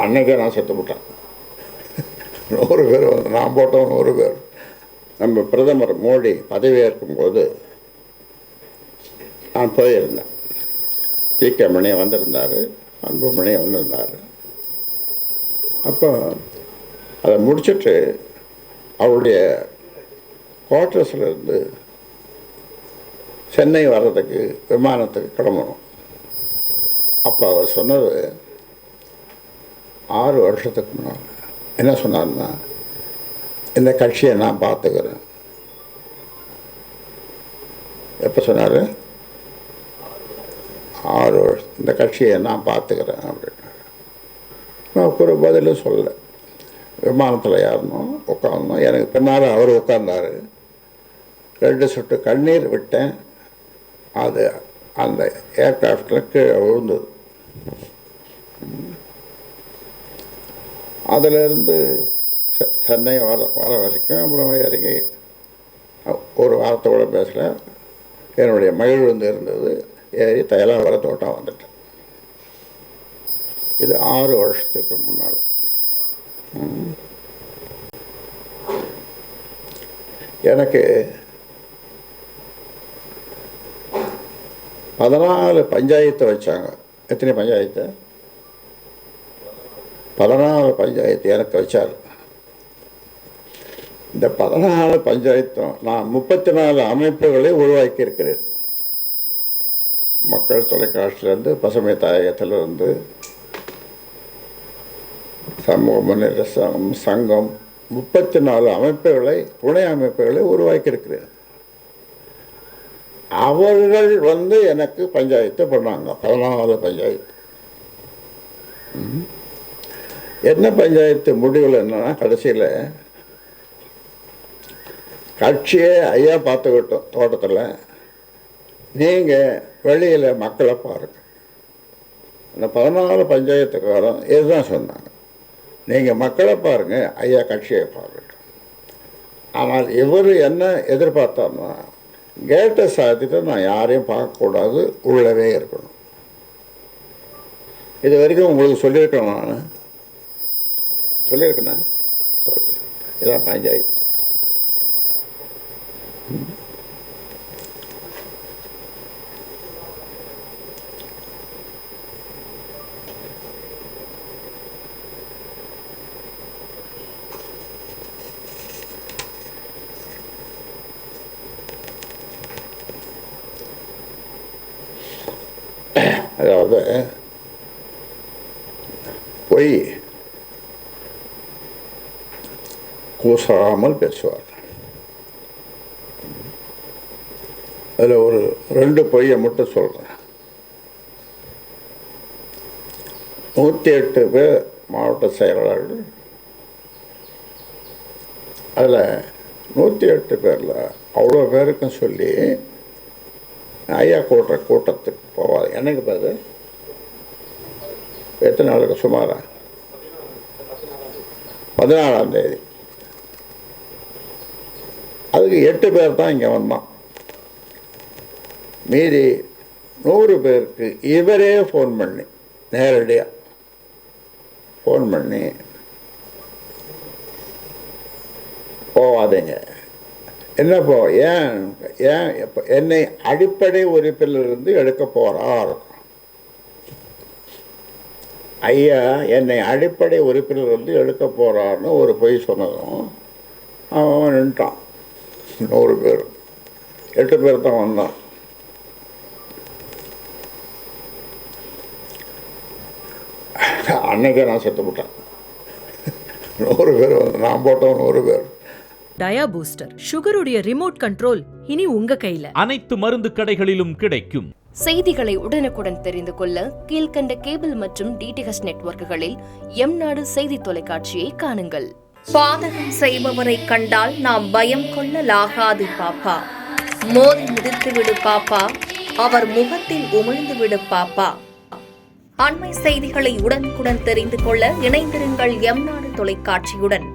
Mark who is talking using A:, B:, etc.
A: அன்னைக்கே நான் செத்து விட்டேன். 100 பேர் வந்து நான் போட்டவன் 100 பேர். நம்ம பிரதமர் மோடி பதவியேற்கும் போது நான் போயிருந்தேன். ஜி.கே. மணி வந்திருந்தார், அன்புமணி வந்திருந்தார். அப்போ அதை முடிச்சுட்டு அவருடைய குவார்ட்டர்ஸில் இருந்து சென்னை வர்றதுக்கு விமானத்துக்கு கிளம்பணும். அப்போ அவர் சொன்னது 6 வருஷத்துக்கு முன்னால் என்ன சொன்னார்னா, இந்த கட்சியை நான் பார்த்துக்கிறேன். எப்போ சொன்னார்? 6 வருஷம் இந்த கட்சியை நான் பார்த்துக்கிறேன் அப்படின்னாரு. நான் ஒரு பதிலும் சொல்லலை. விமானத்தில் ஏறணும், உட்காந்தோம். எனக்கு பின்னால் அவர் உட்கார்ந்தார். 2 சொட்டு கண்ணீர் விட்டேன். அது அந்த ஏர்கிராஃப்டில் கீழே விழுந்தது. அதிலிருந்து சென்னை வர வரைக்கும் அப்புறம் இறங்கி ஒரு வாரத்தோடு பேசல. என்னுடைய மகிழ் வந்து இருந்தது. ஏறி தைலாவர தோட்டம் வந்துட்டேன். இது 6 வருஷத்துக்கு முன்னால். எனக்கு 14 பஞ்சாயத்தை வச்சாங்க. எத்தனை பஞ்சாயத்து? 14 பஞ்சாயத்து எனக்கு வச்சார். இந்த 14 பஞ்சாயத்தும் நான் 34 அமைப்புகளை உருவாக்கி இருக்கிறேன். மக்கள் தொலைக்காட்சியிலேருந்து, பசுமை தாயகத்திலிருந்து, சமூக முன்னேற்ற சங்கம் 34 அமைப்புகளை, துணை அமைப்புகளை உருவாக்கியிருக்கிறேன். அவர்கள் வந்து எனக்கு பஞ்சாயத்து பண்ணாங்க. 14 பஞ்சாயத்து. என்ன பஞ்சாயத்து முடிவில் என்னன்னா, கடைசியில் கட்சியே ஐயா பார்த்துக்கிட்டோம் தோட்டத்தில், நீங்கள் வெளியில் மக்களை பாருங்கள். இந்த 14 பஞ்சாயத்துக்காரன் இதுதான் சொன்னாங்க, நீங்கள் மக்களை பாருங்கள், ஐயா கட்சியை பாருங்கள். ஆனால் இவர் என்ன எதிர்பார்த்தாருன்னா, கேட்டை சாத்திட்டு நான் யாரையும் பார்க்கக்கூடாது, உள்ளவே இருக்கணும். இது வரைக்கும் உங்களுக்கு சொல்லியிருக்கேன், நான் சொல்லியிருக்கேன். இதான் பஞ்சாயத்து. அதாவது பொய் கூசாமல் பேசுவார். அதில் ஒரு 2 பொய்யை மட்டும் சொல்கிறேன். 108 பேர் மாவட்ட செயலாளர்கள். அதில் 108 பேரில் அவ்வளோ பேருக்கும் சொல்லி ஐயா கூட்டுற கூட்டத்துக்கு போவாது. எனக்கு பாரு எத்தனை நாளுக்கு சுமாரா 14ஆம் தேதி. அதுக்கு 8 பேர் தான் இங்கே வந்தான். மீதி 100 பேருக்கு இவரே ஃபோன் பண்ணி, நேரடியாக ஃபோன் பண்ணி, போவாதீங்க. என்னப்போ ஏன் என்னை அடிப்படை உறுப்பிலிருந்து எடுக்க போகிறார் ஐயா, என்னை அடிப்படை உறுப்பிலிருந்து எடுக்க போகிறார்னு ஒரு பொய் சொன்னதும் அவன் நின்ட்டான். 100 பேர், 8 பேர் தான் வந்தான். அன்னைக்கே நான் செத்து விட்டேன். 100 பேர் வந்து நான் போட்டவன் 100 பேர்.
B: டயா பூஸ்டர் சுகருடைய ரிமோட் கண்ட்ரோல் இனி உங்க கையில.
C: அனைத்து மருந்து கடைகளிலும் கிடைக்கும்.
D: செய்திகளை உடனுக்குடன் தெரிந்து கொள்ள கீழ்கண்ட கேபிள் மற்றும் டிடிஹெச் நெட்வொர்க்குகளில் எம்நாடு செய்தி தொலைக்காட்சியை காணுங்கள். பாதகம் செய்பவரை கண்டால் நாம் பயம் கொள்ளலாகாது பாப்பா. மோதி மிதித்து விடு பாப்பா, அவர் முகத்தில் உமிழ்ந்து விடு பாப்பா. அண்மை செய்திகளை உடனுக்குடன் தெரிந்து கொள்ள இணைந்திருங்கள் எம்நாடு தொலைக்காட்சியுடன்.